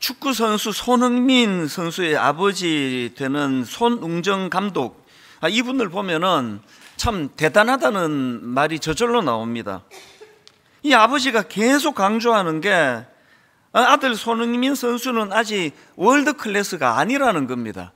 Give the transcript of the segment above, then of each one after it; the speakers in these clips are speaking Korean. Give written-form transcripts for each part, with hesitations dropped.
축구 선수 손흥민 선수의 아버지 되는 손웅정 감독, 이분을 보면은 참 대단하다는 말이 저절로 나옵니다. 이 아버지가 계속 강조하는 게 아들 손흥민 선수는 아직 월드 클래스가 아니라는 겁니다.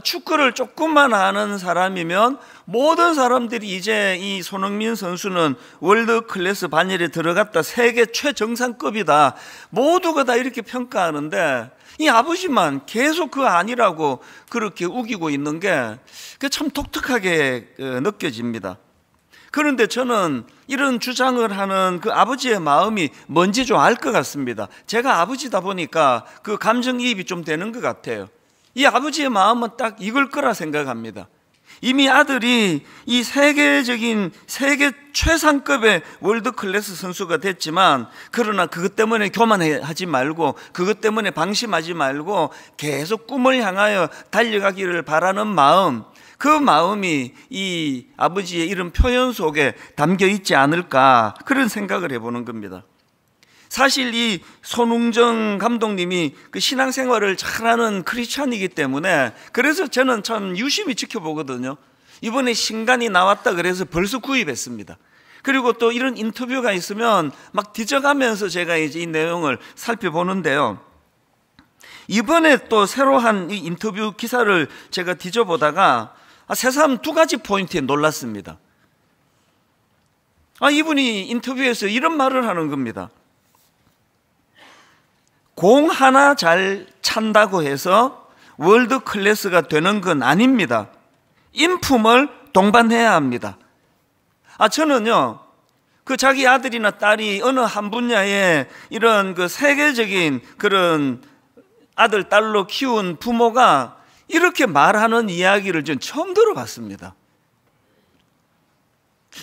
축구를 조금만 아는 사람이면 모든 사람들이 이제 이 손흥민 선수는 월드 클래스 반열에 들어갔다, 세계 최정상급이다, 모두가 다 이렇게 평가하는데 이 아버지만 계속 그 아니라고 그렇게 우기고 있는 게 참 독특하게 느껴집니다. 그런데 저는 이런 주장을 하는 그 아버지의 마음이 뭔지 좀 알 것 같습니다. 제가 아버지다 보니까 그 감정이입이 좀 되는 것 같아요. 이 아버지의 마음은 딱 이걸 거라 생각합니다. 이미 아들이 이 세계 최상급의 월드 클래스 선수가 됐지만, 그러나 그것 때문에 교만하지 말고, 그것 때문에 방심하지 말고 계속 꿈을 향하여 달려가기를 바라는 마음, 그 마음이 이 아버지의 이런 표현 속에 담겨 있지 않을까, 그런 생각을 해보는 겁니다. 사실 이 손웅정 감독님이 그 신앙생활을 잘하는 크리스찬이기 때문에, 그래서 저는 참 유심히 지켜보거든요. 이번에 신간이 나왔다 그래서 벌써 구입했습니다. 그리고 또 이런 인터뷰가 있으면 막 뒤져가면서 제가 이제 이 내용을 살펴보는데요. 이번에 또 새로 한 이 인터뷰 기사를 제가 뒤져보다가 새삼 두 가지 포인트에 놀랐습니다. 이분이 인터뷰에서 이런 말을 하는 겁니다. 공 하나 잘 찬다고 해서 월드 클래스가 되는 건 아닙니다. 인품을 동반해야 합니다. 저는요, 그 자기 아들이나 딸이 어느 한 분야에 이런 그 세계적인 그런 아들, 딸로 키운 부모가 이렇게 말하는 이야기를 전 처음 들어봤습니다.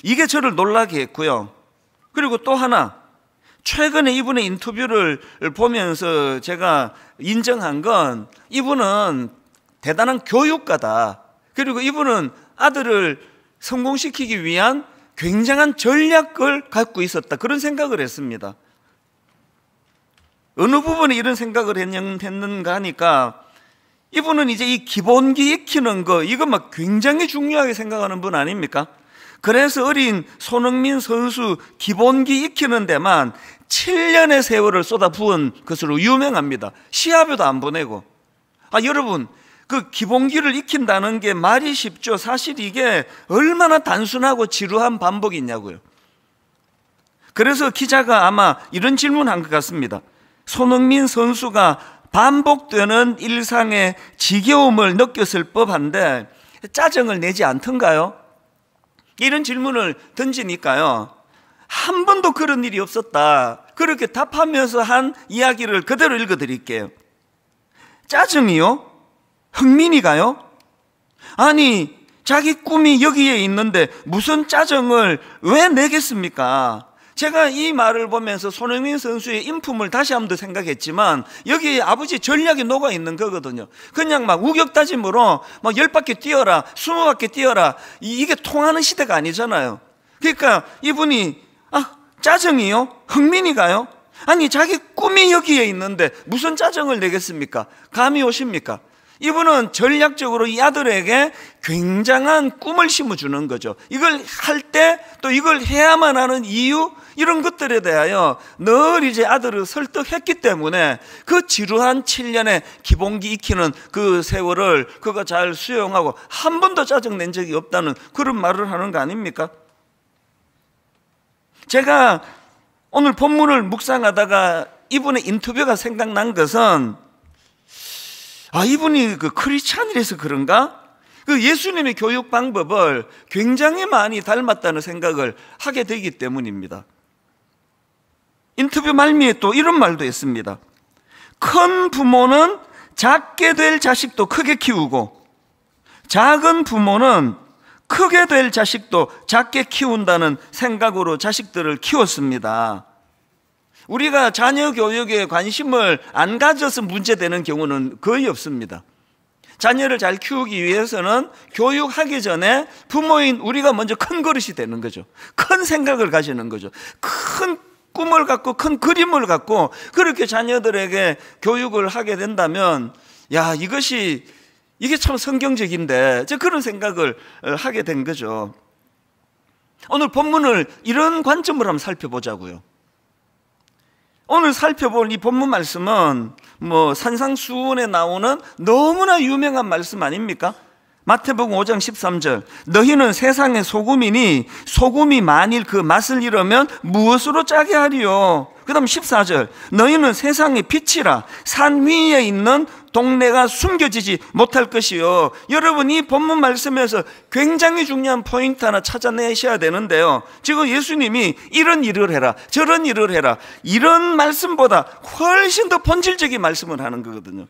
이게 저를 놀라게 했고요. 그리고 또 하나, 최근에 이분의 인터뷰를 보면서 제가 인정한 건, 이분은 대단한 교육가다. 그리고 이분은 아들을 성공시키기 위한 굉장한 전략을 갖고 있었다, 그런 생각을 했습니다. 어느 부분에 이런 생각을 했는가 하니까, 이분은 이제 이 기본기 익히는 거, 이거 막 굉장히 중요하게 생각하는 분 아닙니까? 그래서 어린 손흥민 선수 기본기 익히는 데만 7년의 세월을 쏟아부은 것으로 유명합니다. 시합에도 안 보내고. 여러분, 그 기본기를 익힌다는 게 말이 쉽죠. 사실 이게 얼마나 단순하고 지루한 반복이냐고요. 그래서 기자가 아마 이런 질문한 것 같습니다. 손흥민 선수가 반복되는 일상의 지겨움을 느꼈을 법한데 짜증을 내지 않던가요? 이런 질문을 던지니까요, 한 번도 그런 일이 없었다, 그렇게 답하면서 한 이야기를 그대로 읽어드릴게요. 짜증이요? 흥민이가요? 아니, 자기 꿈이 여기에 있는데 무슨 짜증을 왜 내겠습니까? 제가 이 말을 보면서 손흥민 선수의 인품을 다시 한번 더 생각했지만, 여기에 아버지 전략이 녹아 있는 거거든요. 그냥 막 우격다짐으로 막 10바퀴 뛰어라, 20바퀴 뛰어라, 이게 통하는 시대가 아니잖아요. 그러니까 이분이 짜증이요? 흥민이가요? 아니, 자기 꿈이 여기에 있는데 무슨 짜증을 내겠습니까? 감이 오십니까? 이분은 전략적으로 이 아들에게 굉장한 꿈을 심어주는 거죠. 이걸 할 때, 또 이걸 해야만 하는 이유, 이런 것들에 대하여 늘 이제 아들을 설득했기 때문에 그 지루한 7년의 기본기 익히는 그 세월을 그가 잘 수용하고 한 번도 짜증낸 적이 없다는 그런 말을 하는 거 아닙니까? 제가 오늘 본문을 묵상하다가 이분의 인터뷰가 생각난 것은, 이분이 그 크리스찬이라서 그런가? 그 예수님의 교육 방법을 굉장히 많이 닮았다는 생각을 하게 되기 때문입니다. 인터뷰 말미에 또 이런 말도 했습니다. 큰 부모는 작게 될 자식도 크게 키우고, 작은 부모는 크게 될 자식도 작게 키운다는 생각으로 자식들을 키웠습니다. 우리가 자녀 교육에 관심을 안 가져서 문제되는 경우는 거의 없습니다. 자녀를 잘 키우기 위해서는 교육하기 전에 부모인 우리가 먼저 큰 그릇이 되는 거죠. 큰 생각을 가지는 거죠. 큰 꿈을 갖고 큰 그림을 갖고 그렇게 자녀들에게 교육을 하게 된다면 야, 이게 참 성경적인데, 저 그런 생각을 하게 된 거죠. 오늘 본문을 이런 관점으로 한번 살펴보자고요. 오늘 살펴볼 이 본문 말씀은 산상수훈에 나오는 너무나 유명한 말씀 아닙니까? 마태복음 5장 13절, 너희는 세상의 소금이니 소금이 만일 그 맛을 잃으면 무엇으로 짜게 하리요? 그 다음 14절, 너희는 세상의 빛이라 산 위에 있는 동네가 숨겨지지 못할 것이요. 여러분, 이 본문 말씀에서 굉장히 중요한 포인트 하나 찾아내셔야 되는데요, 지금 예수님이 이런 일을 해라, 저런 일을 해라, 이런 말씀보다 훨씬 더 본질적인 말씀을 하는 거거든요.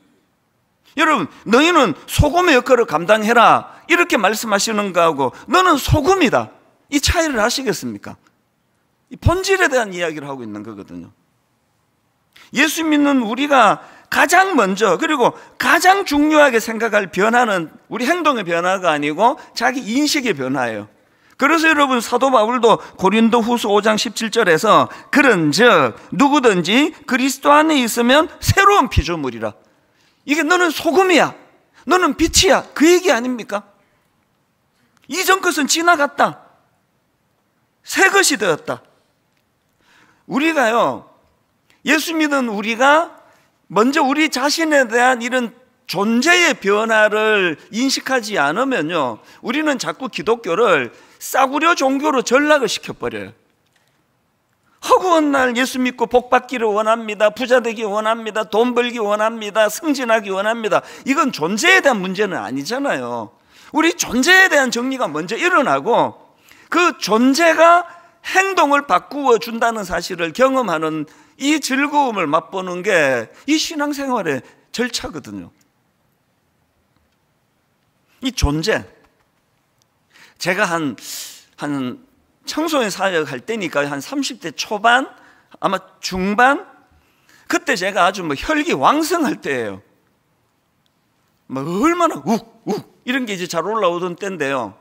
여러분, 너희는 소금의 역할을 감당해라 이렇게 말씀하시는 거하고 너는 소금이다, 이 차이를 아시겠습니까? 이 본질에 대한 이야기를 하고 있는 거거든요. 예수 믿는 우리가 가장 먼저 그리고 가장 중요하게 생각할 변화는 우리 행동의 변화가 아니고 자기 인식의 변화예요. 그래서 여러분, 사도 바울도 고린도후서 5장 17절에서 그런즉 누구든지 그리스도 안에 있으면 새로운 피조물이라, 이게 너는 소금이야, 너는 빛이야, 그 얘기 아닙니까? 이전 것은 지나갔다, 새 것이 되었다. 우리가요, 예수 믿은 우리가 먼저 우리 자신에 대한 이런 존재의 변화를 인식하지 않으면요, 우리는 자꾸 기독교를 싸구려 종교로 전락을 시켜버려요. 허구한 날 예수 믿고 복 받기를 원합니다, 부자 되기 원합니다, 돈 벌기 원합니다, 승진하기 원합니다. 이건 존재에 대한 문제는 아니잖아요. 우리 존재에 대한 정리가 먼저 일어나고 그 존재가 행동을 바꾸어 준다는 사실을 경험하는 이 즐거움을 맛보는 게 이 신앙생활의 절차거든요. 이 존재, 제가 한 청소년 사역할 때니까 한 30대 초반, 아마 중반, 그때 제가 아주 혈기 왕성할 때예요. 얼마나 욱욱 이런 게 이제 잘 올라오던 때인데요,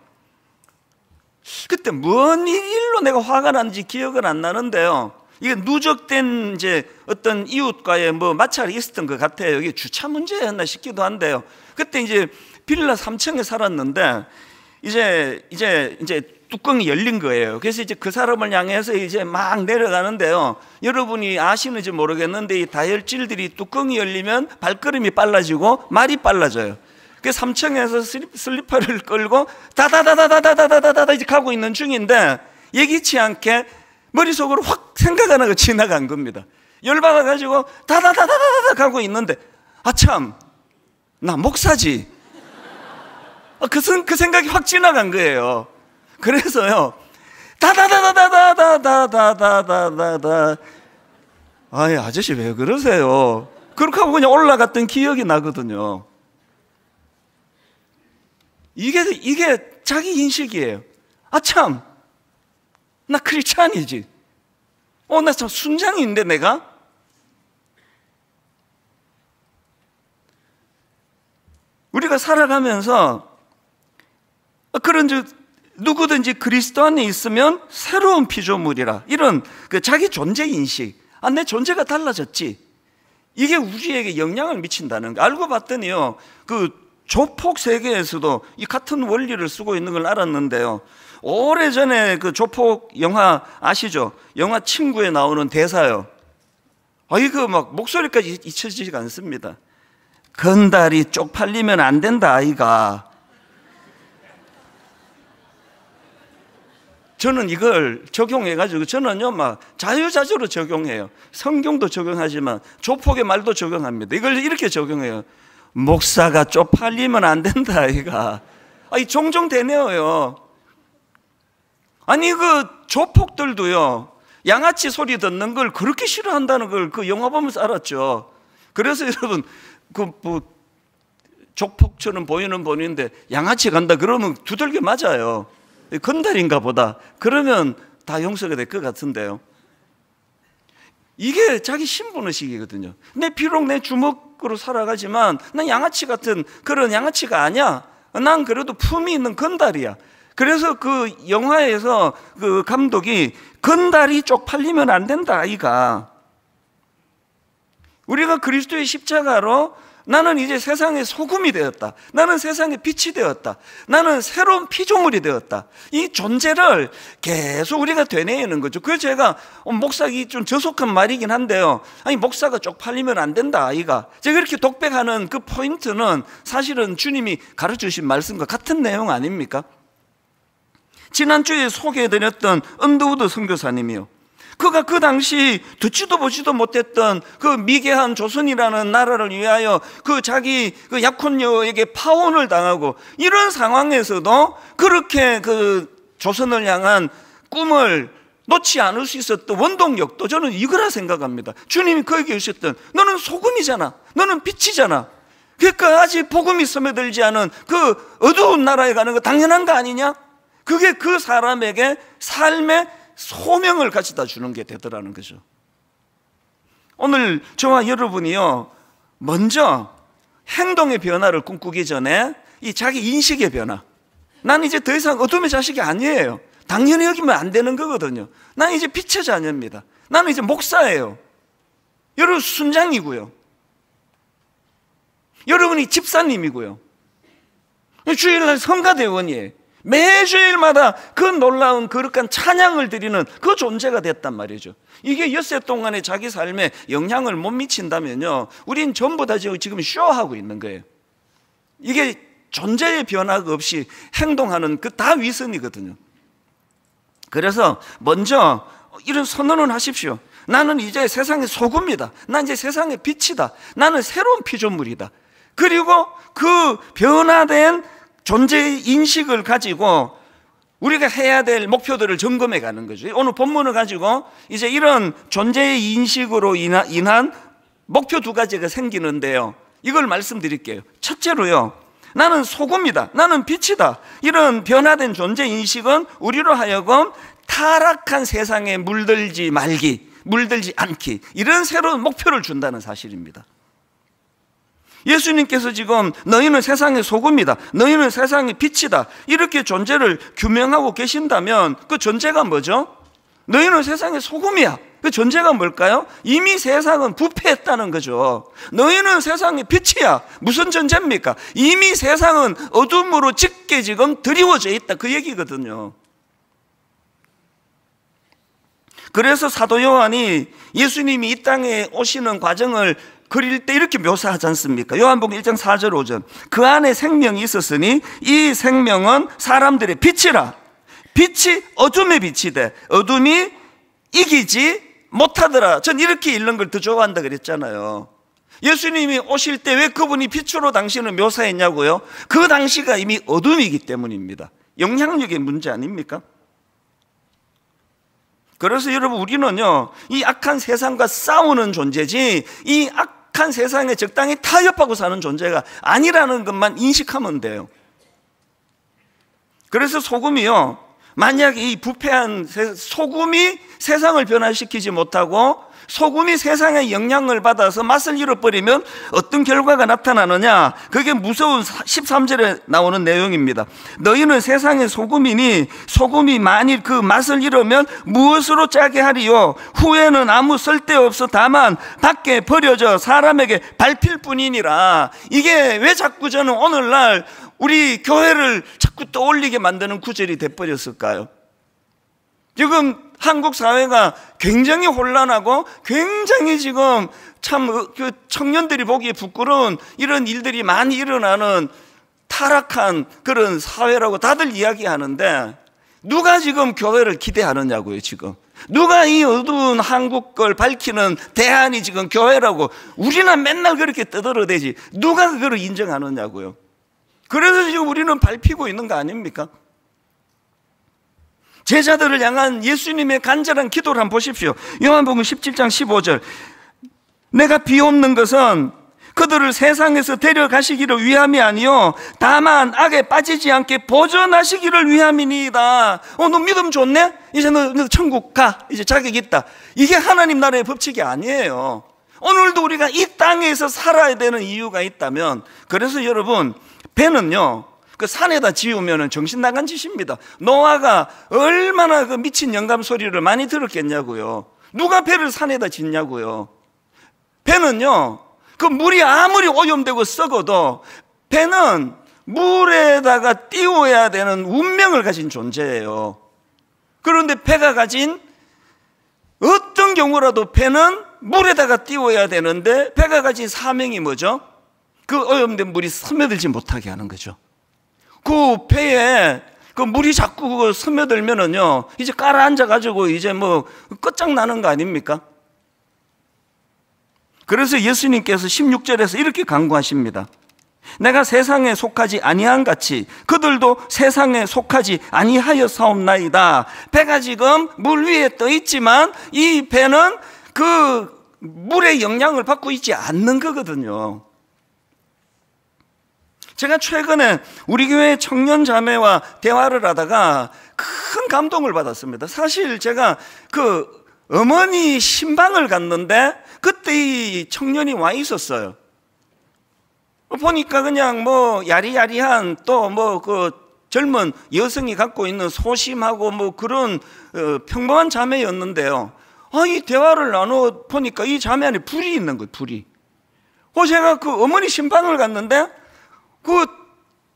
그때 뭔 일로 내가 화가 났는지 기억은 안 나는데요, 이게 누적된 이제 어떤 이웃과의 마찰이 있었던 것 같아요. 이게 주차 문제였나 싶기도 한데요, 그때 이제 빌라 3층에 살았는데 이제 뚜껑이 열린 거예요. 그래서 이제 그 사람을 향해서 이제 막 내려가는데요, 여러분이 아시는지 모르겠는데 이 다혈질들이 뚜껑이 열리면 발걸음이 빨라지고 말이 빨라져요. 그 3층에서 슬리퍼를 끌고 다다다다다다다다다 이제 가고 있는 중인데 예기치 않게 머릿속으로 확 생각 하나가 지나간 겁니다. 열받아가지고 다다다다다다 가고 있는데, 아참, 나 목사지. 그 생각이 확 지나간 거예요. 그래서요, 다다다다다다다다다다다, 아이 아저씨 왜 그러세요? 그렇게 하고 그냥 올라갔던 기억이 나거든요. 이게 자기 인식이에요. 아참, 나 크리스찬이지. 나 참 순장인데 내가? 우리가 살아가면서 그런즉 누구든지 그리스도 안에 있으면 새로운 피조물이라, 이런 자기 존재 인식, 내 존재가 달라졌지, 이게 우리에게 영향을 미친다는 거. 알고 봤더니요, 조폭 세계에서도 이 같은 원리를 쓰고 있는 걸 알았는데요, 오래전에 조폭 영화 아시죠? 영화 친구에 나오는 대사요, 이거 목소리까지 잊혀지지가 않습니다. 건달이 쪽팔리면 안 된다 아이가. 저는 이걸 적용해가지고 저는요 자유자재로 적용해요. 성경도 적용하지만 조폭의 말도 적용합니다. 이걸 이렇게 적용해요. 목사가 쪽팔리면 안 된다 아이가. 종종 되네요. 아니 조폭들도요, 양아치 소리 듣는 걸 그렇게 싫어한다는 걸 그 영화 보면서 알았죠. 그래서 여러분, 조폭처럼 보이는 분인데 양아치 간다 그러면 두들겨 맞아요. 건달인가 보다 그러면 다 용서가 될 것 같은데요. 이게 자기 신분의식이거든요. 비록 내 주먹으로 살아가지만 난 양아치 같은 그런 양아치가 아니야. 난 그래도 품이 있는 건달이야. 그래서 그 영화에서 그 감독이 건달이 쪽팔리면 안 된다 아이가. 우리가 그리스도의 십자가로 나는 이제 세상의 소금이 되었다, 나는 세상의 빛이 되었다, 나는 새로운 피조물이 되었다, 이 존재를 계속 우리가 되뇌이는 거죠. 그래서 제가 목사기 좀 저속한 말이긴 한데요, 아니 목사가 쪽팔리면 안 된다 아이가, 제가 이렇게 독백하는 그 포인트는 사실은 주님이 가르쳐주신 말씀과 같은 내용 아닙니까? 지난주에 소개해드렸던 언더우드 선교사님이요, 그가 그 당시 듣지도 보지도 못했던 그 미개한 조선이라는 나라를 위하여 그 자기 그 약혼녀에게 파혼을 당하고, 이런 상황에서도 그렇게 그 조선을 향한 꿈을 놓지 않을 수 있었던 원동력도 저는 이거라 생각합니다. 주님이 그에게 주셨던, 너는 소금이잖아, 너는 빛이잖아, 그러니까 아직 복음이 스며들지 않은 그 어두운 나라에 가는 거 당연한 거 아니냐? 그게 그 사람에게 삶의 소명을 가져다 주는 게 되더라는 거죠. 오늘 저와 여러분이요, 먼저 행동의 변화를 꿈꾸기 전에 이 자기 인식의 변화, 난 이제 더 이상 어둠의 자식이 아니에요, 당연히 여기면 안 되는 거거든요. 난 이제 빛의 자녀입니다. 나는 이제 목사예요. 여러분 순장이고요, 여러분이 집사님이고요, 주일날 성가대원이에요. 매주일마다 그 놀라운 거룩한 찬양을 드리는 그 존재가 됐단 말이죠. 이게 엿새 동안에 자기 삶에 영향을 못 미친다면요, 우린 전부 다 지금 쇼하고 있는 거예요. 이게 존재의 변화가 없이 행동하는 그 다 위선이거든요. 그래서 먼저 이런 선언을 하십시오. 나는 이제 세상의 소금이다, 난 이제 세상의 빛이다, 나는 새로운 피조물이다. 그리고 그 변화된 존재의 인식을 가지고 우리가 해야 될 목표들을 점검해 가는 거죠. 오늘 본문을 가지고 이제 이런 존재의 인식으로 인한 목표 두 가지가 생기는데요, 이걸 말씀드릴게요. 첫째로요, 나는 소금이다, 나는 빛이다, 이런 변화된 존재 인식은 우리로 하여금 타락한 세상에 물들지 않기, 이런 새로운 목표를 준다는 사실입니다. 예수님께서 지금 너희는 세상의 소금이다, 너희는 세상의 빛이다, 이렇게 존재를 규명하고 계신다면 그 존재가 뭐죠? 너희는 세상의 소금이야. 그 존재가 뭘까요? 이미 세상은 부패했다는 거죠. 너희는 세상의 빛이야. 무슨 존재입니까? 이미 세상은 어둠으로 짙게 지금 드리워져 있다, 그 얘기거든요. 그래서 사도 요한이 예수님이 이 땅에 오시는 과정을 그릴 때 이렇게 묘사하지 않습니까? 요한복음 1장 4절 5절, 그 안에 생명이 있었으니 이 생명은 사람들의 빛이라. 빛이 어둠의 빛이 돼 어둠이 이기지 못하더라. 전 이렇게 읽는 걸 더 좋아한다 그랬잖아요. 예수님이 오실 때 왜 그분이 빛으로 당신을 묘사했냐고요? 그 당시가 이미 어둠이기 때문입니다. 영향력의 문제 아닙니까? 그래서 여러분, 우리는요, 이 악한 세상과 싸우는 존재지 이 악한 세상에 적당히 타협하고 사는 존재가 아니라는 것만 인식하면 돼요. 그래서 소금이요, 만약 이 부패한 소금이 세상을 변화시키지 못하고 소금이 세상의 영향을 받아서 맛을 잃어버리면 어떤 결과가 나타나느냐, 그게 무서운 13절에 나오는 내용입니다. 너희는 세상의 소금이니 소금이 만일 그 맛을 잃으면 무엇으로 짜게 하리요? 후에는 아무 쓸데없어 다만 밖에 버려져 사람에게 밟힐 뿐이니라. 이게 왜 자꾸 저는 오늘날 우리 교회를 자꾸 떠올리게 만드는 구절이 돼버렸을까요? 지금 한국 사회가 굉장히 혼란하고 굉장히 지금 참 그 청년들이 보기에 부끄러운 이런 일들이 많이 일어나는 타락한 그런 사회라고 다들 이야기하는데, 누가 지금 교회를 기대하느냐고요. 지금 누가 이 어두운 한국 걸 밝히는 대안이 지금 교회라고 우리는 맨날 그렇게 떠들어대지 누가 그걸 인정하느냐고요. 그래서 지금 우리는 밟히고 있는 거 아닙니까? 제자들을 향한 예수님의 간절한 기도를 한번 보십시오. 요한복음 17장 15절, 내가 비옵는 것은 그들을 세상에서 데려가시기를 위함이 아니요 다만 악에 빠지지 않게 보존하시기를 위함이니이다. 너 믿음 좋네? 이제 너 천국 가, 이제 자격 있다. 이게 하나님 나라의 법칙이 아니에요. 오늘도 우리가 이 땅에서 살아야 되는 이유가 있다면, 그래서 여러분, 배는요 그 산에다 지으면 정신 나간 짓입니다. 노아가 얼마나 그 미친 영감 소리를 많이 들었겠냐고요. 누가 배를 산에다 짓냐고요. 배는요, 그 물이 아무리 오염되고 썩어도 배는 물에다가 띄워야 되는 운명을 가진 존재예요. 그런데 배가 가진 어떤 경우라도 배는 물에다가 띄워야 되는데 배가 가진 사명이 뭐죠? 그 오염된 물이 스며들지 못하게 하는 거죠. 그 배에 그 물이 자꾸 스며들면은요, 이제 깔아앉아가지고 이제 뭐 끝장나는 거 아닙니까? 그래서 예수님께서 16절에서 이렇게 강구하십니다. 내가 세상에 속하지 아니한 같이 그들도 세상에 속하지 아니하였사옵나이다. 배가 지금 물 위에 떠 있지만 이 배는 그 물의 영향을 받고 있지 않는 거거든요. 제가 최근에 우리 교회 청년 자매와 대화를 하다가 큰 감동을 받았습니다. 사실 제가 그 어머니 신방을 갔는데 그때 이 청년이 와 있었어요. 보니까 그냥 뭐 야리야리한 또 뭐 그 젊은 여성이 갖고 있는 소심하고 뭐 그런 평범한 자매였는데요. 이 대화를 나눠 보니까 이 자매 안에 불이 있는 거예요, 불이. 제가 그 어머니 신방을 갔는데 그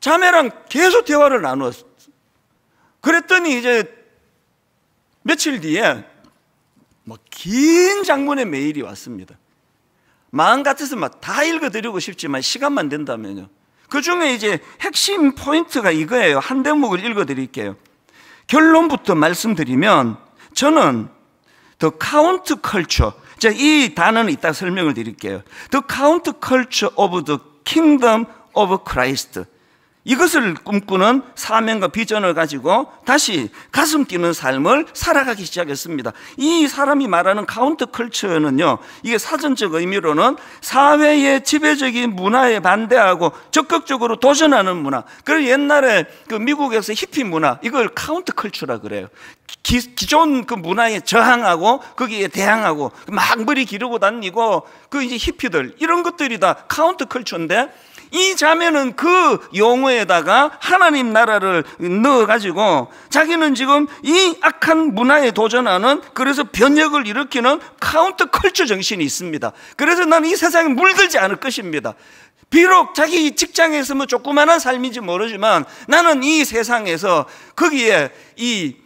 자매랑 계속 대화를 나누었어요. 그랬더니 이제 며칠 뒤에 뭐 긴 장문의 메일이 왔습니다. 마음 같아서 막 다 읽어드리고 싶지만 시간만 된다면요. 그 중에 이제 핵심 포인트가 이거예요. 한 대목을 읽어드릴게요. 결론부터 말씀드리면 저는 The Count Culture, 이 단어는 이따 설명을 드릴게요. The Count Culture of the Kingdom of Christ, 이것을 꿈꾸는 사명과 비전을 가지고 다시 가슴 뛰는 삶을 살아가기 시작했습니다. 이 사람이 말하는 카운터 컬처는요, 이게 사전적 의미로는 사회의 지배적인 문화에 반대하고 적극적으로 도전하는 문화. 그래서 옛날에 그 미국에서 히피 문화, 이걸 카운터 컬처라 그래요. 기존 그 문화에 저항하고 거기에 대항하고 막 머리 기르고 다니고 그 이제 히피들, 이런 것들이 다 카운터 컬처인데, 이 자매는 그 용어에다가 하나님 나라를 넣어가지고 자기는 지금 이 악한 문화에 도전하는, 그래서 변혁을 일으키는 카운터 컬처 정신이 있습니다. 그래서 나는 이 세상에 물들지 않을 것입니다. 비록 자기 직장에서 뭐 조그마한 삶인지 모르지만 나는 이 세상에서 거기에 이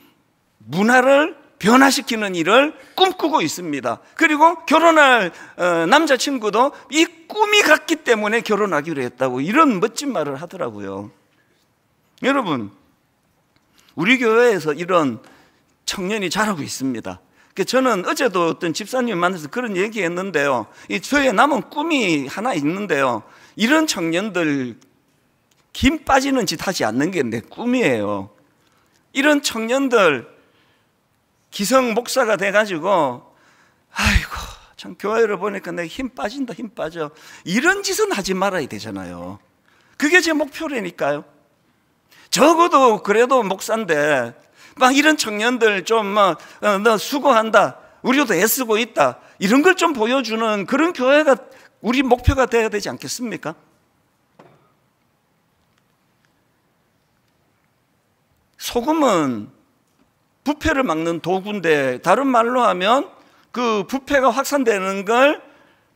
문화를 변화시키는 일을 꿈꾸고 있습니다. 그리고 결혼할 남자친구도 이 꿈이 같기 때문에 결혼하기로 했다고, 이런 멋진 말을 하더라고요. 여러분, 우리 교회에서 이런 청년이 자라고 있습니다. 저는 어제도 어떤 집사님 만나서 그런 얘기 했는데요, 저의 남은 꿈이 하나 있는데요, 이런 청년들 김 빠지는 짓 하지 않는 게 내 꿈이에요. 이런 청년들 기성 목사가 돼가지고 아이고 참 교회를 보니까 내가 힘 빠진다, 힘 빠져, 이런 짓은 하지 말아야 되잖아요. 그게 제 목표라니까요. 적어도 그래도 목사인데 막 이런 청년들 좀 막 너 수고한다, 우리도 애쓰고 있다, 이런 걸 좀 보여주는 그런 교회가 우리 목표가 돼야 되지 않겠습니까? 소금은 부패를 막는 도구인데, 다른 말로 하면 그 부패가 확산되는 걸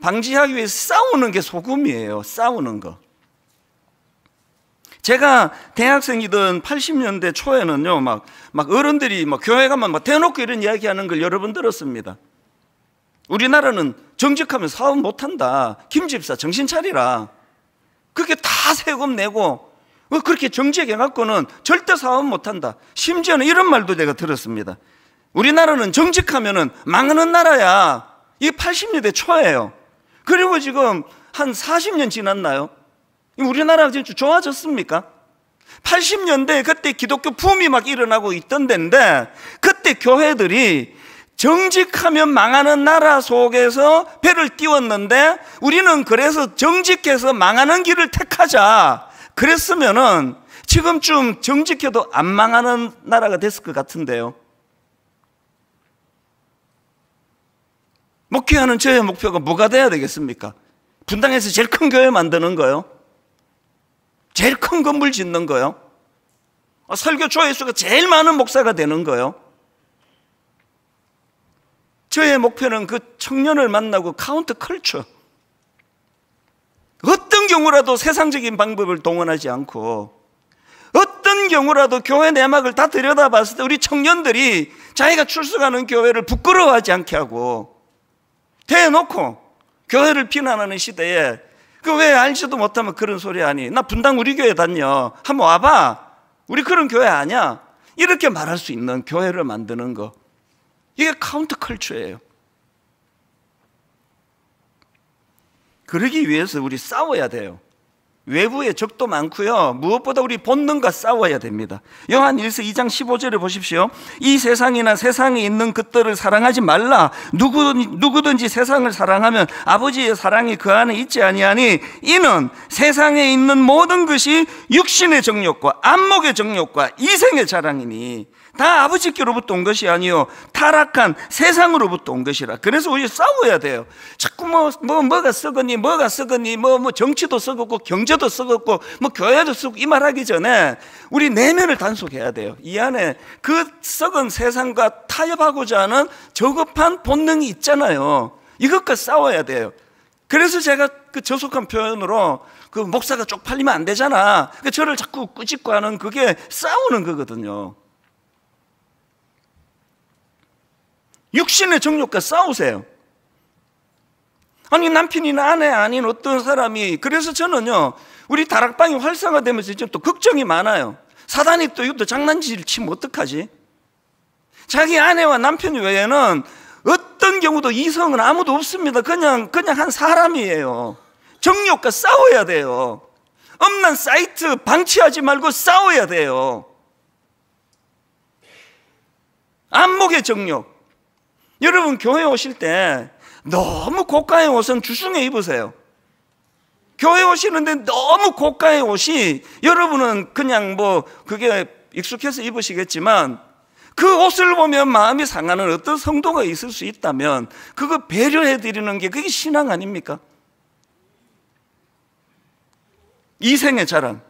방지하기 위해서 싸우는 게 소금이에요. 싸우는 거. 제가 대학생이던 80년대 초에는요, 막 어른들이 막 교회 가면 막 대놓고 이런 이야기 하는 걸 여러 번 들었습니다. 우리나라는 정직하면 사업 못한다. 김 집사 정신 차리라. 그렇게 다 세금 내고 그렇게 정직해 갖고는 절대 사업 못한다. 심지어는 이런 말도 내가 들었습니다. 우리나라는 정직하면은 망하는 나라야. 이게 80년대 초예요. 그리고 지금 한 40년 지났나요? 우리나라가 지금 좋아졌습니까? 80년대 그때 기독교 붐이 막 일어나고 있던 데인데, 그때 교회들이 정직하면 망하는 나라 속에서 배를 띄웠는데, 우리는 그래서 정직해서 망하는 길을 택하자 그랬으면은 지금쯤 정직해도 안 망하는 나라가 됐을 것 같은데요. 목회하는 저의 목표가 뭐가 돼야 되겠습니까? 분당에서 제일 큰 교회 만드는 거요? 제일 큰 건물 짓는 거요. 설교 조회수가 제일 많은 목사가 되는 거요. 저의 목표는 그 청년을 만나고 카운터 컬처, 어떤 경우라도 세상적인 방법을 동원하지 않고 어떤 경우라도 교회 내막을 다 들여다봤을 때 우리 청년들이 자기가 출석하는 교회를 부끄러워하지 않게 하고 대놓고 교회를 비난하는 시대에 그 왜 알지도 못하면 그런 소리 하니? 나 분당 우리 교회 다녀. 한번 와봐. 우리 그런 교회 아니야. 이렇게 말할 수 있는 교회를 만드는 거. 이게 카운터 컬처예요. 그러기 위해서 우리 싸워야 돼요. 외부에 적도 많고요. 무엇보다 우리 본능과 싸워야 됩니다. 요한 1서 2장 15절을 보십시오. 이 세상이나 세상에 있는 것들을 사랑하지 말라. 누구든지 세상을 사랑하면 아버지의 사랑이 그 안에 있지 아니하니 이는 세상에 있는 모든 것이 육신의 정욕과 안목의 정욕과 이생의 자랑이니 다 아버지께로부터 온 것이 아니요 타락한 세상으로부터 온 것이라. 그래서 우리 싸워야 돼요. 자꾸 뭐가 썩었니 뭐 정치도 썩었고 경제도 썩었고 뭐 교회도 썩고 이 말하기 전에 우리 내면을 단속해야 돼요. 이 안에 그 썩은 세상과 타협하고자 하는 저급한 본능이 있잖아요. 이것과 싸워야 돼요. 그래서 제가 그 저속한 표현으로 그 목사가 쪽팔리면 안 되잖아. 저를 자꾸 꾸짖고 하는 그게 싸우는 거거든요. 육신의 정욕과 싸우세요. 아니 남편이나 아내 아닌 어떤 사람이, 그래서 저는요 우리 다락방이 활성화되면서 이제 또 걱정이 많아요. 사단이 또 이것도 장난질을 치면 어떡하지? 자기 아내와 남편 외에는 어떤 경우도 이성은 아무도 없습니다. 그냥 한 사람이에요. 정욕과 싸워야 돼요. 엄난 사이트 방치하지 말고 싸워야 돼요. 안목의 정욕. 여러분 교회 오실 때 너무 고가의 옷은 주중에 입으세요. 교회 오시는데 너무 고가의 옷이, 여러분은 그냥 뭐 그게 익숙해서 입으시겠지만 그 옷을 보면 마음이 상하는 어떤 성도가 있을 수 있다면 그거 배려해 드리는 게 그게 신앙 아닙니까? 이생의 자랑.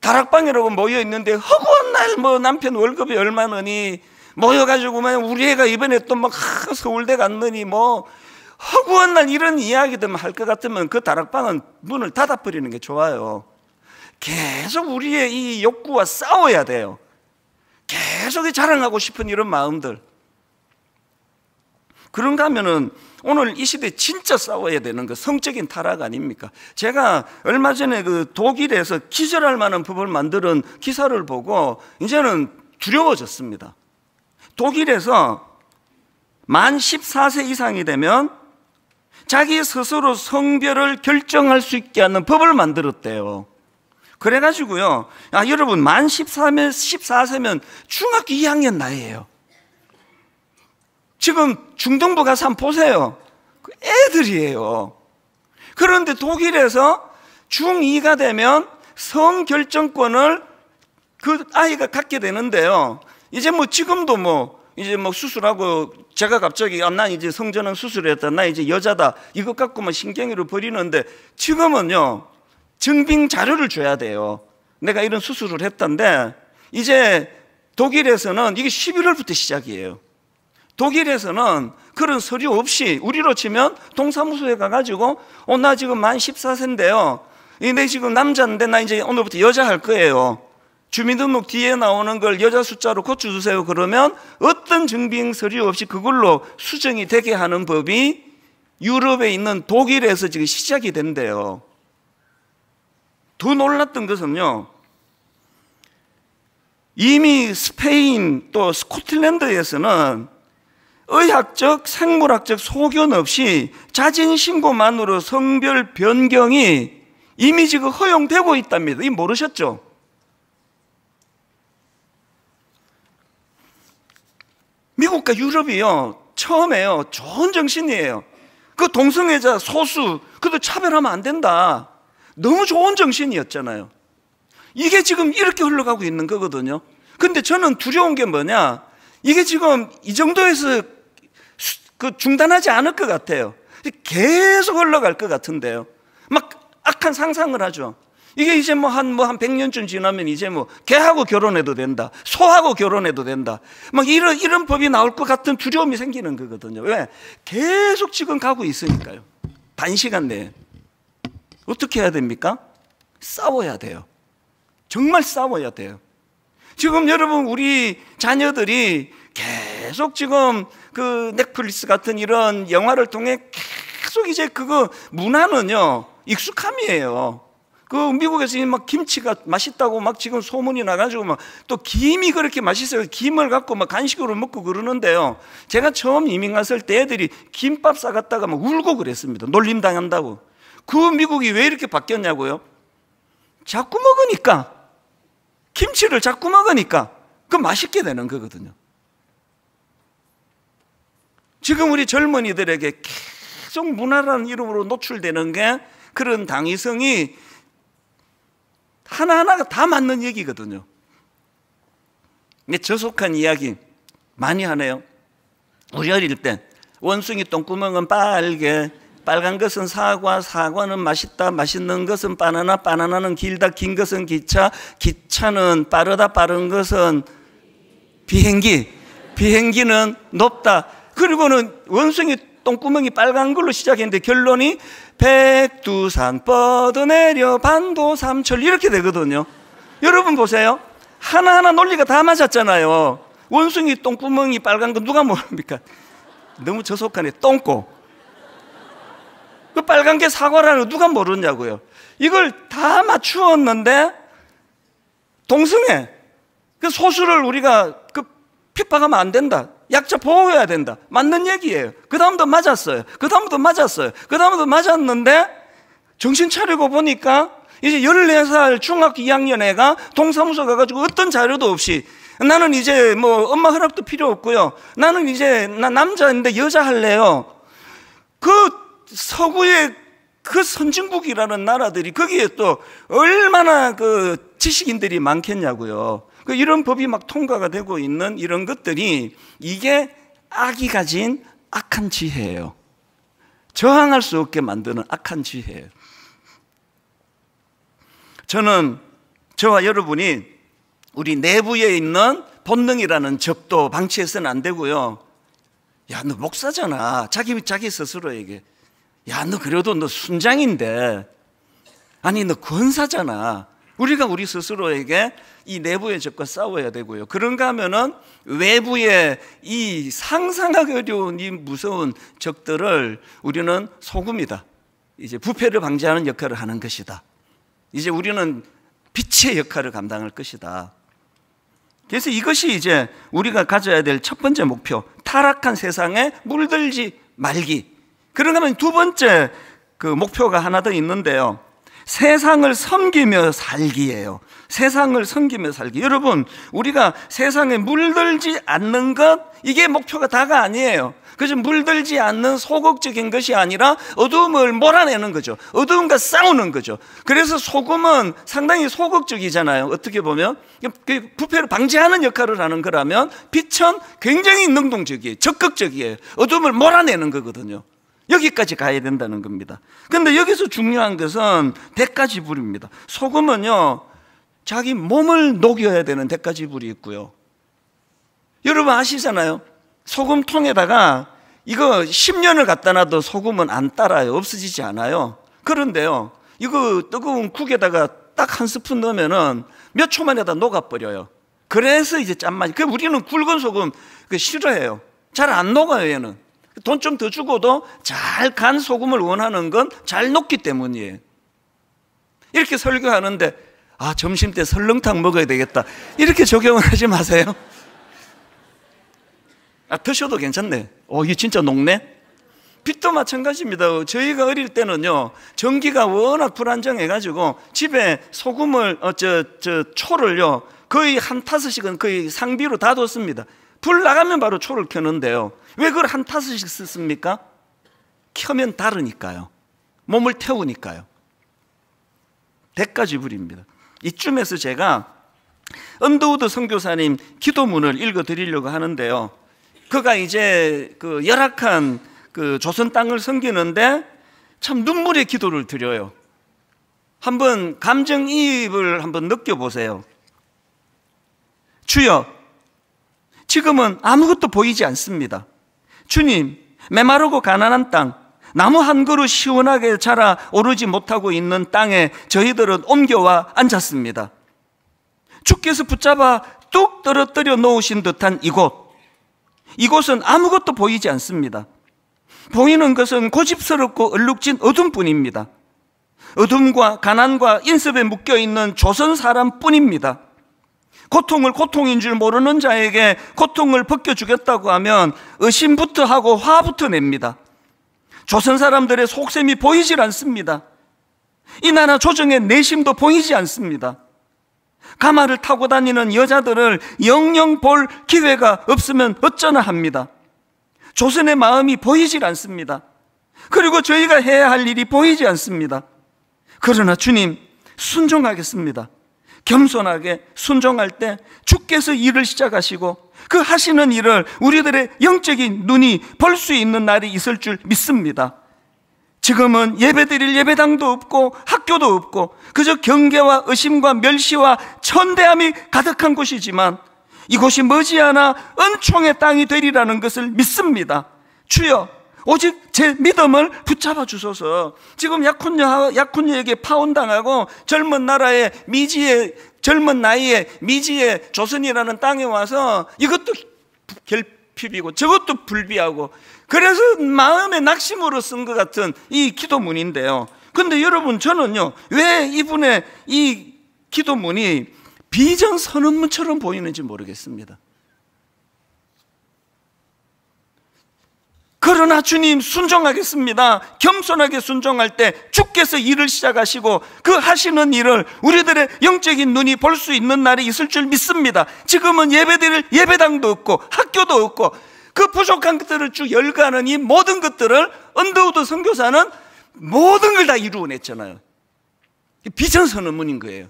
다락방이라고 모여 있는데 허구한 날 뭐 남편 월급이 얼마느니 모여가지고 우리 애가 이번에 또 막 서울대 갔느니 뭐 허구한 날 이런 이야기들만 할 것 같으면 그 다락방은 문을 닫아버리는 게 좋아요. 계속 우리의 이 욕구와 싸워야 돼요. 계속 자랑하고 싶은 이런 마음들. 그런가 하면은 오늘 이 시대에 진짜 싸워야 되는 거 성적인 타락 아닙니까? 제가 얼마 전에 그 독일에서 기절할 만한 법을 만드는 기사를 보고 이제는 두려워졌습니다. 독일에서 만 14세 이상이 되면 자기 스스로 성별을 결정할 수 있게 하는 법을 만들었대요. 그래가지고요, 여러분 만 14세면 중학교 2학년 나이에요. 지금 중등부 가서 한번 보세요. 애들이에요. 그런데 독일에서 중2가 되면 성결정권을 그 아이가 갖게 되는데요. 이제 뭐 지금도 이제 수술하고 제가 갑자기 난 이제 성전환 수술했다, 나 이제 여자다, 이것 갖고 신경을 버리는데 지금은요 증빙 자료를 줘야 돼요. 내가 이런 수술을 했던데 이제 독일에서는 이게 11월부터 시작이에요. 독일에서는 그런 서류 없이 우리로 치면 동사무소에 가가지고 나 지금 만 14세인데요 내 지금 남자인데 나 이제 오늘부터 여자 할 거예요. 주민등록 뒤에 나오는 걸 여자 숫자로 고쳐주세요. 그러면 어떤 증빙 서류 없이 그걸로 수정이 되게 하는 법이 유럽에 있는 독일에서 지금 시작이 된대요. 더 놀랐던 것은요, 이미 스페인 또 스코틀랜드에서는 의학적, 생물학적 소견 없이 자진신고만으로 성별 변경이 이미 지금 허용되고 있답니다. 이 모르셨죠? 미국과 유럽이요 처음에요 좋은 정신이에요. 그 동성애자 소수 그것도 차별하면 안 된다, 너무 좋은 정신이었잖아요. 이게 지금 이렇게 흘러가고 있는 거거든요. 근데 저는 두려운 게 뭐냐, 이게 지금 이 정도에서 중단하지 않을 것 같아요. 계속 흘러갈 것 같은데요. 막 악한 상상을 하죠. 이게 이제 한 100년쯤 지나면 이제 개하고 결혼해도 된다, 소하고 결혼해도 된다, 막 이런 법이 나올 것 같은 두려움이 생기는 거거든요. 왜? 계속 지금 가고 있으니까요. 단시간 내에. 어떻게 해야 됩니까? 싸워야 돼요. 정말 싸워야 돼요. 지금 여러분, 우리 자녀들이 계속 지금 그 넷플릭스 같은 이런 영화를 통해 계속 이제 그거 문화는요, 익숙함이에요. 그 미국에서 막 김치가 맛있다고 막 지금 소문이 나가지고 막 또 김이 그렇게 맛있어요. 김을 갖고 막 간식으로 먹고 그러는데요. 제가 처음 이민 갔을 때 애들이 김밥 싸갔다가 막 울고 그랬습니다. 놀림 당한다고. 그 미국이 왜 이렇게 바뀌었냐고요? 자꾸 먹으니까, 김치를 자꾸 먹으니까 그 맛있게 되는 거거든요. 지금 우리 젊은이들에게 계속 문화라는 이름으로 노출되는 게 그런 당위성이 하나하나가 다 맞는 얘기거든요. 저속한 이야기 많이 하네요. 우리 어릴 때 원숭이 똥구멍은 빨개, 빨간 것은 사과, 사과는 맛있다, 맛있는 것은 바나나, 바나나는 길다, 긴 것은 기차, 기차는 빠르다, 빠른 것은 비행기, 비행기는 높다. 그리고는 원숭이 똥구멍이 빨간 걸로 시작했는데 결론이 백두산 뻗어내려 반도삼철 이렇게 되거든요. 여러분 보세요. 하나하나 논리가 다 맞았잖아요. 원숭이 똥구멍이 빨간 거 누가 모릅니까? 너무 저속하네. 똥꼬. 그 빨간 게 사과라는 거 누가 모르냐고요. 이걸 다 맞추었는데 동성애, 그 소수를 우리가 핍박하면 안 된다, 약자 보호해야 된다, 맞는 얘기예요. 그 다음도 맞았어요. 그 다음도 맞았어요. 그 다음도 맞았는데 정신 차리고 보니까 이제 14살 중학교 2학년 애가 동사무소 가가지고 어떤 자료도 없이 나는 이제 엄마 허락도 필요 없고요, 나는 이제 나 남자인데 여자 할래요. 그 서구의 그 선진국이라는 나라들이 거기에 또 얼마나 그 지식인들이 많겠냐고요. 이런 법이 막 통과가 되고 있는 이런 것들이 이게 악이 가진 악한 지혜예요. 저항할 수 없게 만드는 악한 지혜예요. 저는 저와 여러분이 우리 내부에 있는 본능이라는 적도 방치해서는 안 되고요. 야, 너 목사잖아. 자기 스스로에게. 야, 너 그래도 너 순장인데, 아니 너 권사잖아. 우리가 우리 스스로에게 이 내부의 적과 싸워야 되고요. 그런가 하면은 외부의 이 상상하기 어려운 이 무서운 적들을 우리는 소금이다, 이제 부패를 방지하는 역할을 하는 것이다, 이제 우리는 빛의 역할을 감당할 것이다. 그래서 이것이 이제 우리가 가져야 될 첫 번째 목표, 타락한 세상에 물들지 말기. 그런가 하면 두 번째 그 목표가 하나 더 있는데요, 세상을 섬기며 살기예요. 세상을 섬기며 살기. 여러분, 우리가 세상에 물들지 않는 것, 이게 목표가 다가 아니에요. 그래서 물들지 않는 소극적인 것이 아니라 어두움을 몰아내는 거죠. 어두움과 싸우는 거죠. 그래서 소금은 상당히 소극적이잖아요. 어떻게 보면 부패를 방지하는 역할을 하는 거라면 빛은 굉장히 능동적이에요. 적극적이에요. 어두움을 몰아내는 거거든요. 여기까지 가야 된다는 겁니다. 그런데 여기서 중요한 것은 대가지불입니다. 소금은요, 자기 몸을 녹여야 되는 대가지불이 있고요. 여러분 아시잖아요. 소금통에다가 이거 10년을 갖다 놔도 소금은 안 따라요. 없어지지 않아요. 그런데요, 이거 뜨거운 국에다가 딱 한 스푼 넣으면은 몇 초 만에 다 녹아버려요. 그래서 이제 짠맛이. 우리는 굵은 소금 싫어해요. 잘 안 녹아요, 얘는. 돈 좀 더 주고도 잘 간 소금을 원하는 건 잘 녹기 때문이에요. 이렇게 설교하는데 점심 때 설렁탕 먹어야 되겠다, 이렇게 적용을 하지 마세요. 드셔도 괜찮네. 이게 진짜 녹네. 빛도 마찬가지입니다. 저희가 어릴 때는요, 전기가 워낙 불안정해가지고 집에 소금을 초를요 거의 한 타스씩은 거의 상비로 다 뒀습니다. 불 나가면 바로 초를 켜는데요, 왜 그걸 한 타스씩 썼습니까? 켜면 다르니까요. 몸을 태우니까요. 대가지불입니다. 이쯤에서 제가 언더우드 선교사님 기도문을 읽어드리려고 하는데요, 그가 이제 그 열악한 그 조선 땅을 섬기는데 참 눈물의 기도를 드려요. 한번 감정이입을 한번 느껴보세요. 주여, 지금은 아무것도 보이지 않습니다. 주님, 메마르고 가난한 땅, 나무 한 그루 시원하게 자라 오르지 못하고 있는 땅에 저희들은 옮겨와 앉았습니다. 주께서 붙잡아 뚝 떨어뜨려 놓으신 듯한 이곳은 아무것도 보이지 않습니다. 보이는 것은 고집스럽고 얼룩진 어둠뿐입니다. 어둠과 가난과 인습에 묶여있는 조선 사람뿐입니다. 고통을 고통인 줄 모르는 자에게 고통을 벗겨주겠다고 하면 의심부터 하고 화부터 냅니다. 조선 사람들의 속셈이 보이질 않습니다. 이 나라 조정의 내심도 보이지 않습니다. 가마를 타고 다니는 여자들을 영영 볼 기회가 없으면 어쩌나 합니다. 조선의 마음이 보이질 않습니다. 그리고 저희가 해야 할 일이 보이지 않습니다. 그러나 주님, 순종하겠습니다. 겸손하게 순종할 때 주께서 일을 시작하시고 그 하시는 일을 우리들의 영적인 눈이 볼 수 있는 날이 있을 줄 믿습니다. 지금은 예배드릴 예배당도 없고 학교도 없고 그저 경계와 의심과 멸시와 천대함이 가득한 곳이지만 이곳이 머지않아 은총의 땅이 되리라는 것을 믿습니다. 주여, 오직 제 믿음을 붙잡아 주소서. 지금 약혼녀에게 파혼당하고 젊은 나이에 미지의 조선이라는 땅에 와서 이것도 결핍이고 저것도 불비하고 그래서 마음의 낙심으로 쓴 것 같은 이 기도문인데요. 근데 여러분, 저는요, 왜 이분의 이 기도문이 비전 선언문처럼 보이는지 모르겠습니다. 그러나 주님, 순종하겠습니다. 겸손하게 순종할 때 주께서 일을 시작하시고 그 하시는 일을 우리들의 영적인 눈이 볼 수 있는 날이 있을 줄 믿습니다. 지금은 예배드릴 예배당도 없고 학교도 없고 그 부족한 것들을 쭉 열거하는 이 모든 것들을 언더우드 선교사는 모든 걸 다 이루어냈잖아요. 비전 선언문인 거예요.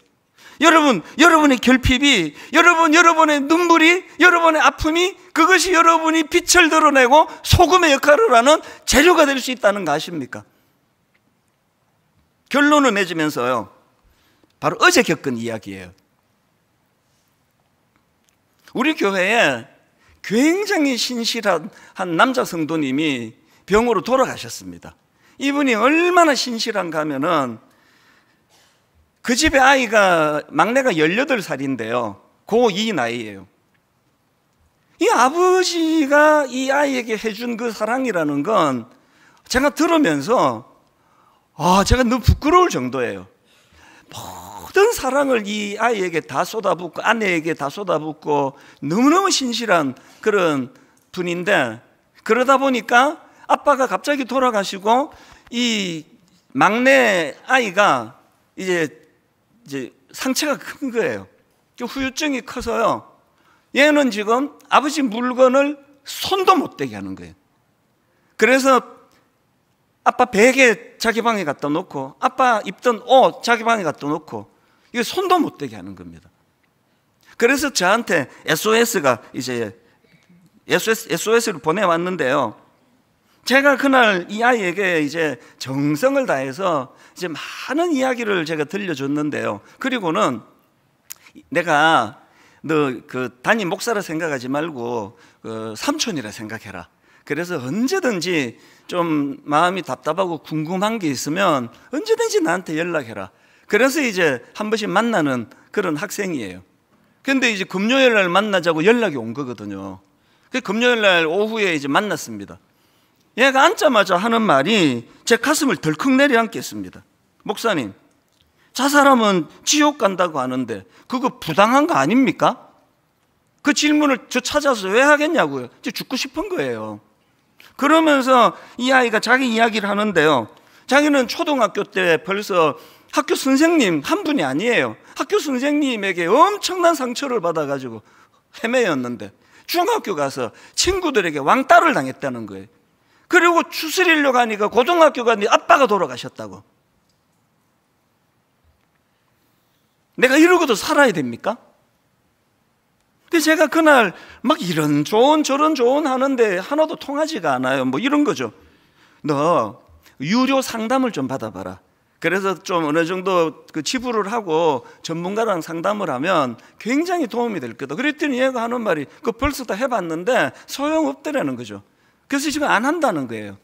여러분, 여러분의 결핍이, 여러분의 눈물이, 여러분의 아픔이, 그것이 여러분이 빛을 드러내고 소금의 역할을 하는 재료가 될 수 있다는 거 아십니까? 결론을 맺으면서요, 바로 어제 겪은 이야기예요. 우리 교회에 굉장히 신실한 한 남자 성도님이 병으로 돌아가셨습니다. 이분이 얼마나 신실한가 하면은 그 집에 막내가 18살인데요. 고2 나이예요. 이 아버지가 이 아이에게 해준 그 사랑이라는 건 제가 들으면서 제가 너무 부끄러울 정도예요. 모든 사랑을 이 아이에게 다 쏟아붓고 아내에게 다 쏟아붓고 너무너무 신실한 그런 분인데, 그러다 보니까 아빠가 갑자기 돌아가시고 이 막내 아이가 이제 상처가 큰 거예요. 후유증이 커서요, 얘는 지금 아버지 물건을 손도 못 대게 하는 거예요. 그래서 아빠 베개 자기 방에 갖다 놓고 아빠 입던 옷 자기 방에 갖다 놓고 이게 손도 못 대게 하는 겁니다. 그래서 저한테 SOS를 보내왔는데요. 제가 그날 이 아이에게 이제 정성을 다해서 이제 많은 이야기를 제가 들려줬는데요. 그리고는 내가 너 그 담임 목사라 생각하지 말고 삼촌이라 생각해라. 그래서 언제든지 좀 마음이 답답하고 궁금한 게 있으면 언제든지 나한테 연락해라. 그래서 이제 한 번씩 만나는 그런 학생이에요. 근데 이제 금요일 날 만나자고 연락이 온 거거든요. 그 금요일 날 오후에 이제 만났습니다. 얘가 앉자마자 하는 말이 제 가슴을 덜컥 내려앉겠습니다. 목사님, 저 사람은 지옥 간다고 하는데 그거 부당한 거 아닙니까? 그 질문을 저 찾아서 왜 하겠냐고요. 죽고 싶은 거예요. 그러면서 이 아이가 자기 이야기를 하는데요, 자기는 초등학교 때 벌써 학교 선생님 한 분이 아니에요. 학교 선생님에게 엄청난 상처를 받아가지고 헤매였는데 중학교 가서 친구들에게 왕따를 당했다는 거예요. 그리고 추스리려 가니까 고등학교 갔는데 아빠가 돌아가셨다고. 내가 이러고도 살아야 됩니까? 근데 제가 그날 막 이런 조언 저런 조언 하는데 하나도 통하지가 않아요. 뭐 이런 거죠. 너 유료 상담을 좀 받아봐라. 그래서 좀 어느 정도 그 지불을 하고 전문가랑 상담을 하면 굉장히 도움이 될 거다. 그랬더니 얘가 하는 말이 그 벌써 다 해봤는데 소용없더라는 거죠. 그래서 지금 안 한다는 거예요.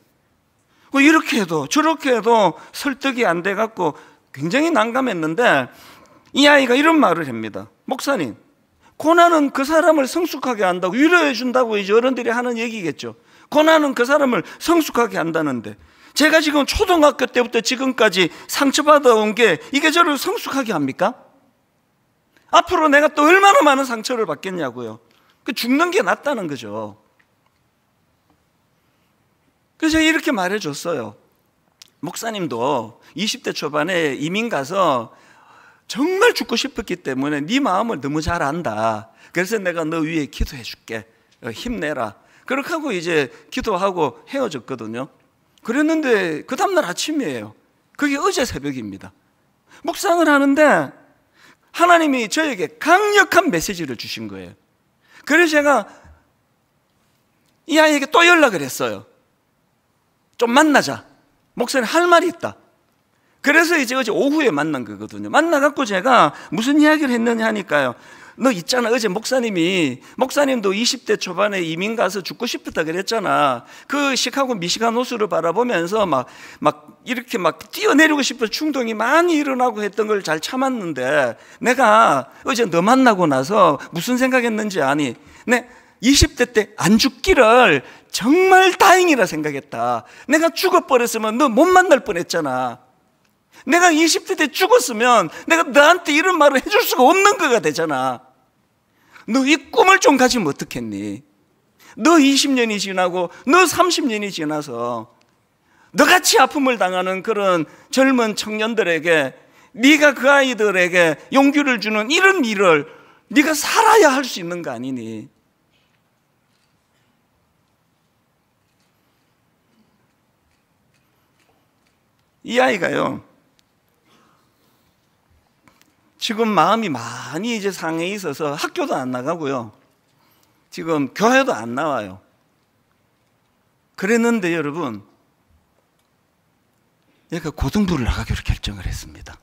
이렇게 해도 저렇게 해도 설득이 안 돼 갖고 굉장히 난감했는데 이 아이가 이런 말을 합니다. 목사님, 고난은 그 사람을 성숙하게 한다고, 위로해 준다고 이제 어른들이 하는 얘기겠죠. 고난은 그 사람을 성숙하게 한다는데 제가 지금 초등학교 때부터 지금까지 상처받아 온 게 이게 저를 성숙하게 합니까? 앞으로 내가 또 얼마나 많은 상처를 받겠냐고요. 죽는 게 낫다는 거죠. 그래서 제가 이렇게 말해줬어요. 목사님도 20대 초반에 이민 가서 정말 죽고 싶었기 때문에 네 마음을 너무 잘 안다. 그래서 내가 너 위에 기도해 줄게. 힘내라. 그렇게 하고 이제 기도하고 헤어졌거든요. 그랬는데 그 다음날 아침이에요. 그게 어제 새벽입니다. 묵상을 하는데 하나님이 저에게 강력한 메시지를 주신 거예요. 그래서 제가 이 아이에게 또 연락을 했어요. 좀 만나자. 목사님 할 말이 있다. 그래서 이제 어제 오후에 만난 거거든요. 만나갖고 제가 무슨 이야기를 했느냐 하니까요. 너 있잖아, 어제 목사님도 20대 초반에 이민 가서 죽고 싶었다 그랬잖아. 그 시카고 미시간 호수를 바라보면서 막 이렇게 막 뛰어내리고 싶은 충동이 많이 일어나고 했던 걸 잘 참았는데 내가 어제 너 만나고 나서 무슨 생각했는지 아니? 내 20대 때 안 죽기를 정말 다행이라 생각했다. 내가 죽어버렸으면 너 못 만날 뻔했잖아. 내가 20대 때 죽었으면 내가 너한테 이런 말을 해줄 수가 없는 거가 되잖아. 너 이 꿈을 좀 가지면 어떻겠니? 너 20년이 지나고 너 30년이 지나서 너같이 아픔을 당하는 그런 젊은 청년들에게 네가 그 아이들에게 용기를 주는 이런 일을 네가 살아야 할 수 있는 거 아니니? 이 아이가요, 지금 마음이 많이 이제 상해 있어서 학교도 안 나가고요. 지금 교회도 안 나와요. 그랬는데 여러분, 얘가 고등부를 나가기로 결정을 했습니다.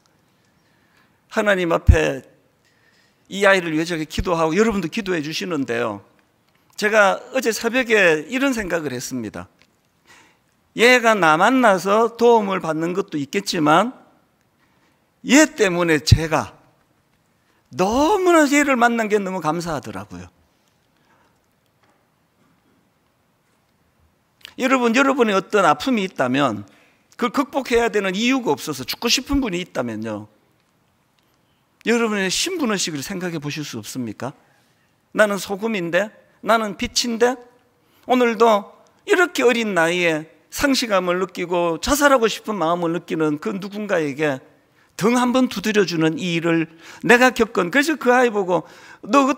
하나님 앞에 이 아이를 위해 저렇게 기도하고 여러분도 기도해 주시는데요. 제가 어제 새벽에 이런 생각을 했습니다. 얘가 나 만나서 도움을 받는 것도 있겠지만 얘 때문에 제가 너무나 얘를 만난 게 너무 감사하더라고요. 여러분이 어떤 아픔이 있다면 그걸 극복해야 되는 이유가 없어서 죽고 싶은 분이 있다면요, 여러분의 신분의식을 생각해 보실 수 없습니까? 나는 소금인데, 나는 빛인데, 오늘도 이렇게 어린 나이에 상실감을 느끼고 자살하고 싶은 마음을 느끼는 그 누군가에게 등 한번 두드려주는 이 일을 내가 겪은. 그래서 그 아이 보고 너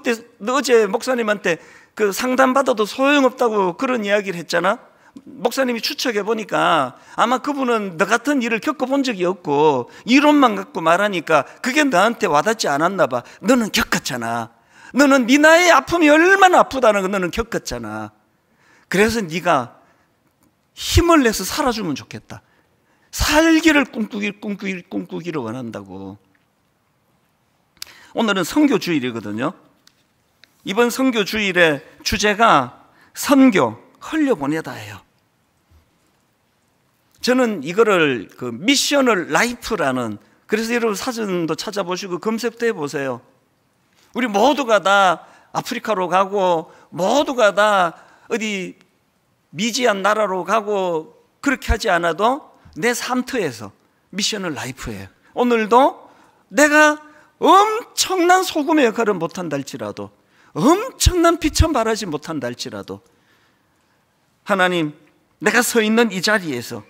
어제 목사님한테 그 상담받아도 소용없다고 그런 이야기를 했잖아. 목사님이 추측해 보니까 아마 그분은 너 같은 일을 겪어본 적이 없고 이론만 갖고 말하니까 그게 너한테 와닿지 않았나 봐. 너는 겪었잖아. 너는 네 나이의 아픔이 얼마나 아프다는 거 너는 겪었잖아. 그래서 네가 힘을 내서 살아주면 좋겠다. 살기를 꿈꾸기를 원한다고. 오늘은 선교주일이거든요. 이번 선교주일의 주제가 선교, 흘려보내다예요. 저는 이거를 그 미셔널 라이프라는, 그래서 여러분 사진도 찾아보시고 검색도 해보세요. 우리 모두가 다 아프리카로 가고 모두가 다 어디 미지한 나라로 가고 그렇게 하지 않아도 내 삶터에서 미셔널 라이프예요. 오늘도 내가 엄청난 소금의 역할을 못한다 할지라도, 엄청난 빛은 발하지 못한다 할지라도, 하나님, 내가 서 있는 이 자리에서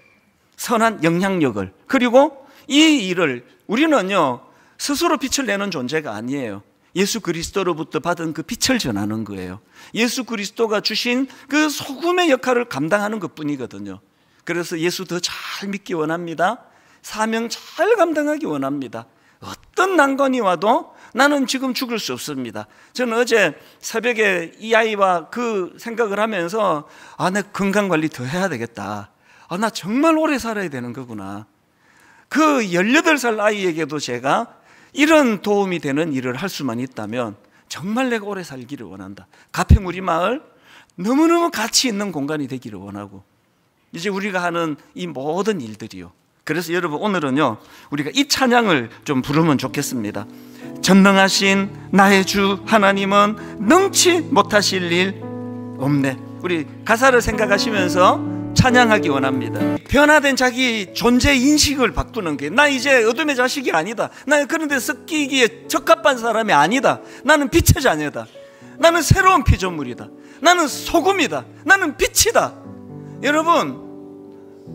선한 영향력을, 그리고 이 일을, 우리는요 스스로 빛을 내는 존재가 아니에요. 예수 그리스도로부터 받은 그 빛을 전하는 거예요. 예수 그리스도가 주신 그 소금의 역할을 감당하는 것뿐이거든요. 그래서 예수 더 잘 믿기 원합니다. 사명 잘 감당하기 원합니다. 어떤 난관이 와도 나는 지금 죽을 수 없습니다. 저는 어제 새벽에 이 아이와 그 생각을 하면서 내 건강관리 더 해야 되겠다. 나 정말 오래 살아야 되는 거구나. 그 18살 아이에게도 제가 이런 도움이 되는 일을 할 수만 있다면 정말 내가 오래 살기를 원한다. 가평 우리 마을 너무너무 가치 있는 공간이 되기를 원하고, 이제 우리가 하는 이 모든 일들이요. 그래서 여러분 오늘은요, 우리가 이 찬양을 좀 부르면 좋겠습니다. 전능하신 나의 주 하나님은 능치 못하실 일 없네. 우리 가사를 생각하시면서 찬양하기 원합니다. 변화된 자기 존재 인식을 바꾸는 게, 나 이제 어둠의 자식이 아니다. 나 그런 데 섞이기에 적합한 사람이 아니다. 나는 빛의 자녀다. 나는 새로운 피조물이다. 나는 소금이다. 나는 빛이다. 여러분,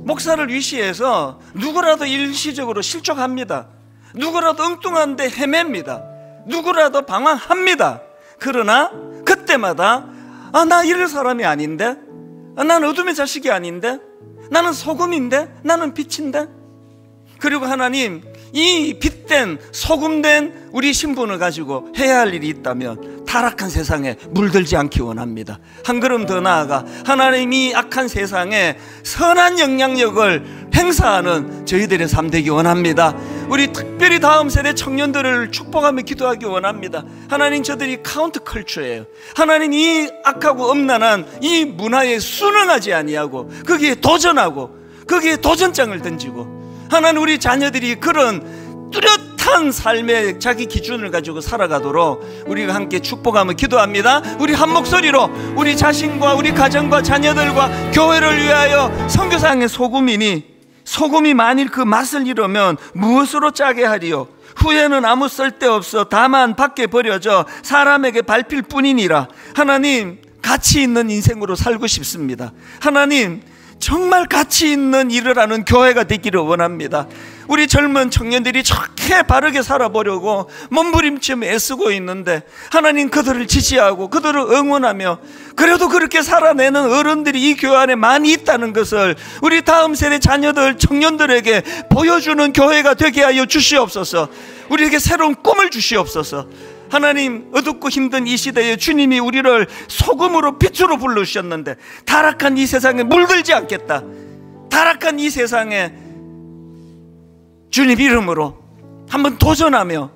목사를 위시해서 누구라도 일시적으로 실족합니다. 누구라도 엉뚱한데 헤맵니다. 누구라도 방황합니다. 그러나 그때마다 나 이럴 사람이 아닌데, 나는 어둠의 자식이 아닌데, 나는 소금인데, 나는 빛인데. 그리고 하나님, 이 빛된 소금된 우리 신분을 가지고 해야 할 일이 있다면 타락한 세상에 물들지 않기 원합니다. 한 걸음 더 나아가 하나님이 악한 세상에 선한 영향력을 행사하는 저희들의 삶 되기 원합니다. 우리 특별히 다음 세대 청년들을 축복하며 기도하기 원합니다. 하나님, 저들이 카운트 컬처예요. 하나님, 이 악하고 엄난한 이 문화에 순응하지 아니하고 거기에 도전하고 거기에 도전장을 던지고, 하나님, 우리 자녀들이 그런 뚜렷한 삶의 자기 기준을 가지고 살아가도록 우리가 함께 축복하며 기도합니다. 우리 한 목소리로 우리 자신과 우리 가정과 자녀들과 교회를 위하여, 선교사의 소금이 만일 그 맛을 잃으면 무엇으로 짜게 하리요? 후에는 아무 쓸데없어 다만 밖에 버려져 사람에게 밟힐 뿐이니라. 하나님, 가치 있는 인생으로 살고 싶습니다. 하나님, 정말 가치 있는 일을 하는 교회가 되기를 원합니다. 우리 젊은 청년들이 좋게 바르게 살아보려고 몸부림치며 애쓰고 있는데, 하나님, 그들을 지지하고 그들을 응원하며 그래도 그렇게 살아내는 어른들이 이 교회 안에 많이 있다는 것을 우리 다음 세대 자녀들, 청년들에게 보여주는 교회가 되게 하여 주시옵소서. 우리에게 새로운 꿈을 주시옵소서. 하나님, 어둡고 힘든 이 시대에 주님이 우리를 소금으로 빛으로 불러주셨는데, 타락한 이 세상에 물들지 않겠다. 타락한 이 세상에 주님 이름으로 한번 도전하며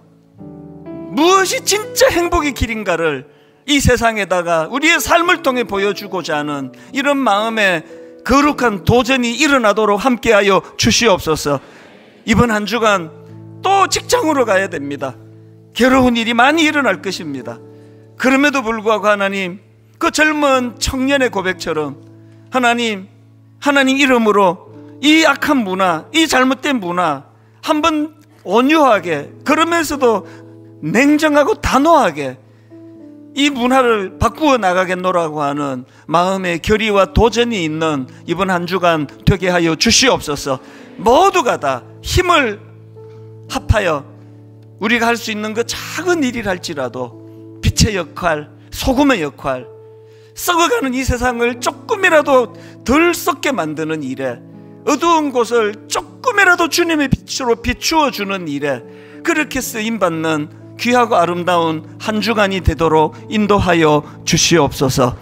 무엇이 진짜 행복의 길인가를 이 세상에다가 우리의 삶을 통해 보여주고자 하는 이런 마음의 거룩한 도전이 일어나도록 함께하여 주시옵소서. 이번 한 주간 또 직장으로 가야 됩니다. 괴로운 일이 많이 일어날 것입니다. 그럼에도 불구하고 하나님, 그 젊은 청년의 고백처럼 하나님 이름으로 이 악한 문화, 이 잘못된 문화 한번 온유하게, 그러면서도 냉정하고 단호하게 이 문화를 바꾸어 나가겠노라고 하는 마음의 결의와 도전이 있는 이번 한 주간 되게 하여 주시옵소서. 모두가 다 힘을 합하여 우리가 할 수 있는 그 작은 일이라 할지라도 빛의 역할, 소금의 역할, 썩어가는 이 세상을 조금이라도 덜 썩게 만드는 일에, 어두운 곳을 조금이라도 주님의 빛으로 비추어 주는 일에 그렇게 쓰임받는 귀하고 아름다운 한 주간이 되도록 인도하여 주시옵소서.